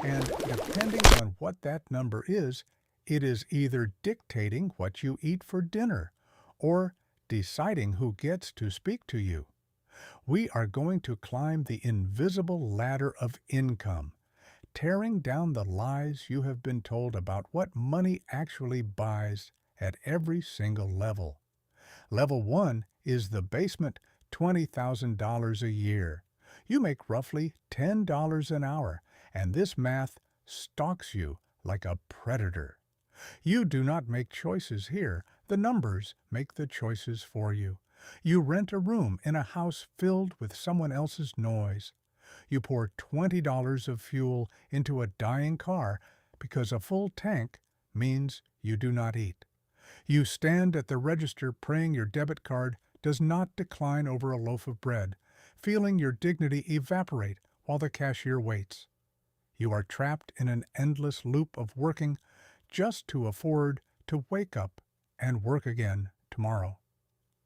And depending on what that number is, it is either dictating what you eat for dinner or deciding who gets to speak to you. We are going to climb the invisible ladder of income, tearing down the lies you have been told about what money actually buys at every single level. Level 1 is the basement, $20,000 a year. You make roughly $10 an hour, and this math stalks you like a predator. You do not make choices here. The numbers make the choices for you. You rent a room in a house filled with someone else's noise. You pour $20 of fuel into a dying car because a full tank means you do not eat. You stand at the register praying your debit card does not decline over a loaf of bread, feeling your dignity evaporate while the cashier waits. You are trapped in an endless loop of working just to afford to wake up and work again tomorrow.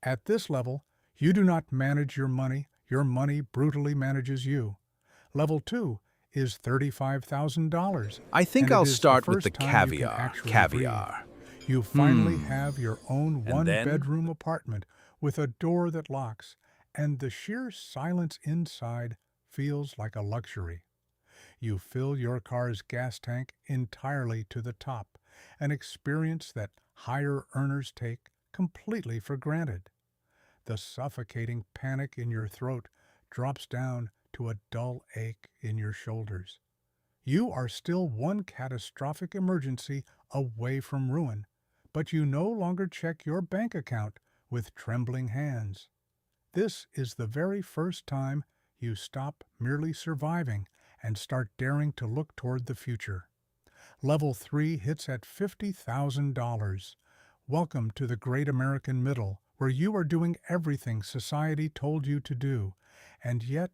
At this level, you do not manage your money brutally manages you. Level 2 is $35,000, I think and it I'll is the start with the first time you can caviar. actually Caviar. breathe. You finally have your own And then? one-bedroom apartment with a door that locks, and the sheer silence inside feels like a luxury. You fill your car's gas tank entirely to the top, an experience that higher earners take completely for granted. The suffocating panic in your throat drops down to a dull ache in your shoulders. You are still one catastrophic emergency away from ruin, but you no longer check your bank account with trembling hands. This is the very first time you stop merely surviving and start daring to look toward the future. Level 3 hits at $50,000. Welcome to the great American middle, where you are doing everything society told you to do, and yet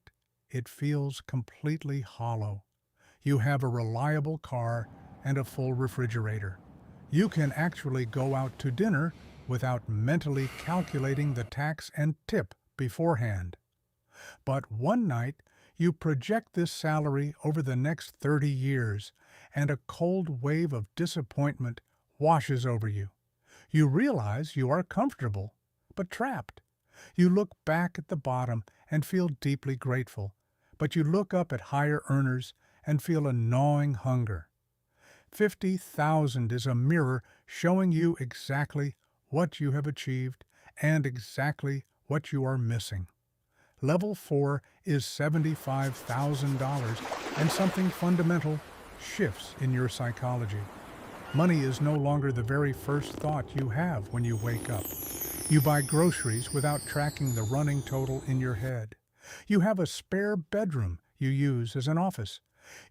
it feels completely hollow. You have a reliable car and a full refrigerator. You can actually go out to dinner without mentally calculating the tax and tip beforehand. But one night, you project this salary over the next 30 years, and a cold wave of disappointment washes over you. You realize you are comfortable, but trapped. You look back at the bottom and feel deeply grateful, but you look up at higher earners and feel a gnawing hunger. 50,000 is a mirror showing you exactly what you have achieved and exactly what you are missing. Level 4 is $75,000, and something fundamental shifts in your psychology. Money is no longer the very first thought you have when you wake up. You buy groceries without tracking the running total in your head. You have a spare bedroom you use as an office.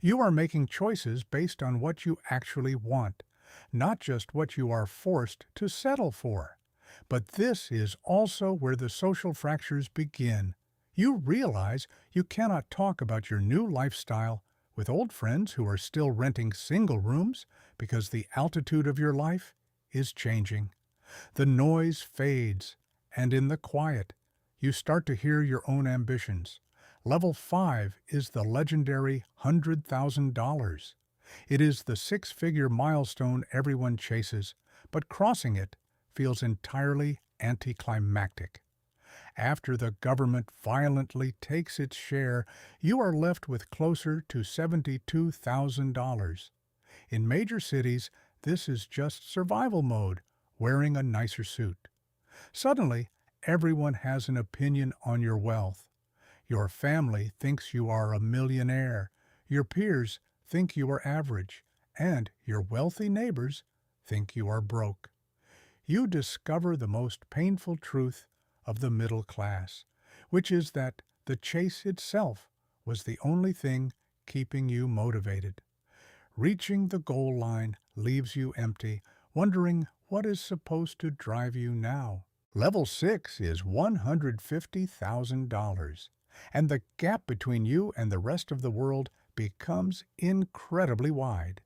You are making choices based on what you actually want, not just what you are forced to settle for. But this is also where the social fractures begin. You realize you cannot talk about your new lifestyle with old friends who are still renting single rooms because the altitude of your life is changing. The noise fades, and in the quiet, you start to hear your own ambitions. Level 5 is the legendary $100,000. It is the six-figure milestone everyone chases, but crossing it feels entirely anticlimactic. After the government violently takes its share, you are left with closer to $72,000. In major cities, this is just survival mode, wearing a nicer suit. Suddenly, everyone has an opinion on your wealth. Your family thinks you are a millionaire, your peers think you are average, and your wealthy neighbors think you are broke. You discover the most painful truth of the middle class, which is that the chase itself was the only thing keeping you motivated. Reaching the goal line leaves you empty, wondering what is supposed to drive you now. Level 6 is $150,000, and the gap between you and the rest of the world becomes incredibly wide.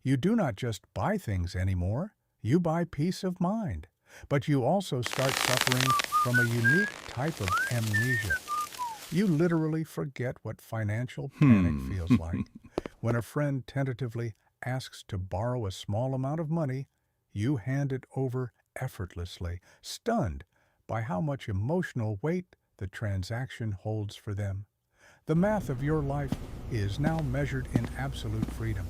You do not just buy things anymore, you buy peace of mind, but you also start suffering from a unique type of amnesia. You literally forget what financial panic feels like. When a friend tentatively asks to borrow a small amount of money, you hand it over effortlessly, stunned by how much emotional weight the transaction holds for them. The math of your life is now measured in absolute freedom.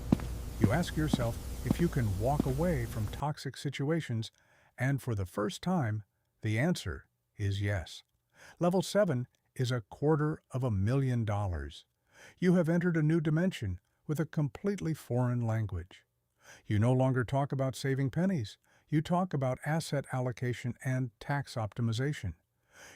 You ask yourself if you can walk away from toxic situations, and for the first time, the answer is yes. Level 7 is $250,000. You have entered a new dimension with a completely foreign language. You no longer talk about saving pennies. You talk about asset allocation and tax optimization.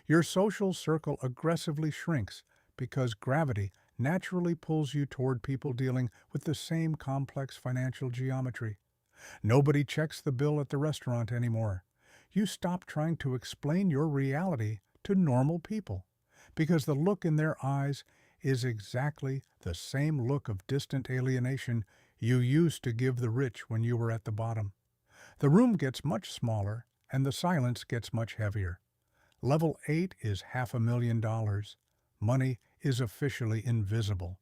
Your social circle aggressively shrinks because gravity naturally pulls you toward people dealing with the same complex financial geometry. Nobody checks the bill at the restaurant anymore. You stop trying to explain your reality to normal people because the look in their eyes is exactly the same look of distant alienation you used to give the rich when you were at the bottom. The room gets much smaller and the silence gets much heavier. Level 8 is $500,000. Money is officially invisible.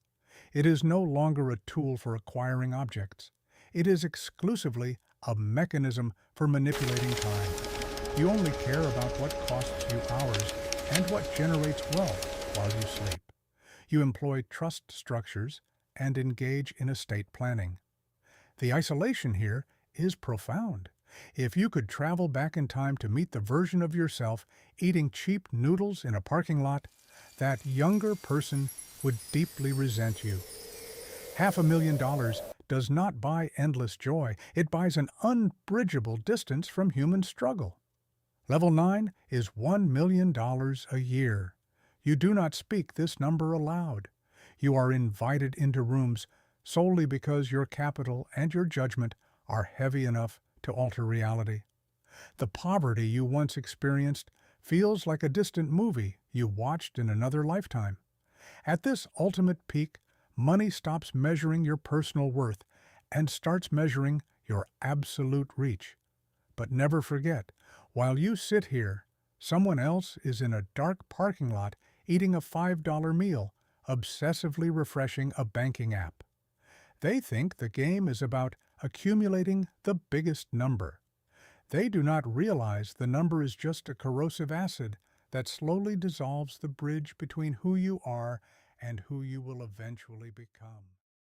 It is no longer a tool for acquiring objects. It is exclusively a mechanism for manipulating time. You only care about what costs you hours and what generates wealth while you sleep. You employ trust structures and engage in estate planning. The isolation here is profound. If you could travel back in time to meet the version of yourself eating cheap noodles in a parking lot, that younger person would deeply resent you. $500,000 does not buy endless joy. It buys an unbridgeable distance from human struggle. Level 9 is $1 million a year. You do not speak this number aloud. You are invited into rooms solely because your capital and your judgment are heavy enough to alter reality. The poverty you once experienced feels like a distant movie you watched in another lifetime. At this ultimate peak, money stops measuring your personal worth and starts measuring your absolute reach. But never forget, while you sit here, someone else is in a dark parking lot eating a $5 meal, obsessively refreshing a banking app. They think the game is about accumulating the biggest number. They do not realize the number is just a corrosive acid that slowly dissolves the bridge between who you are and who you will eventually become.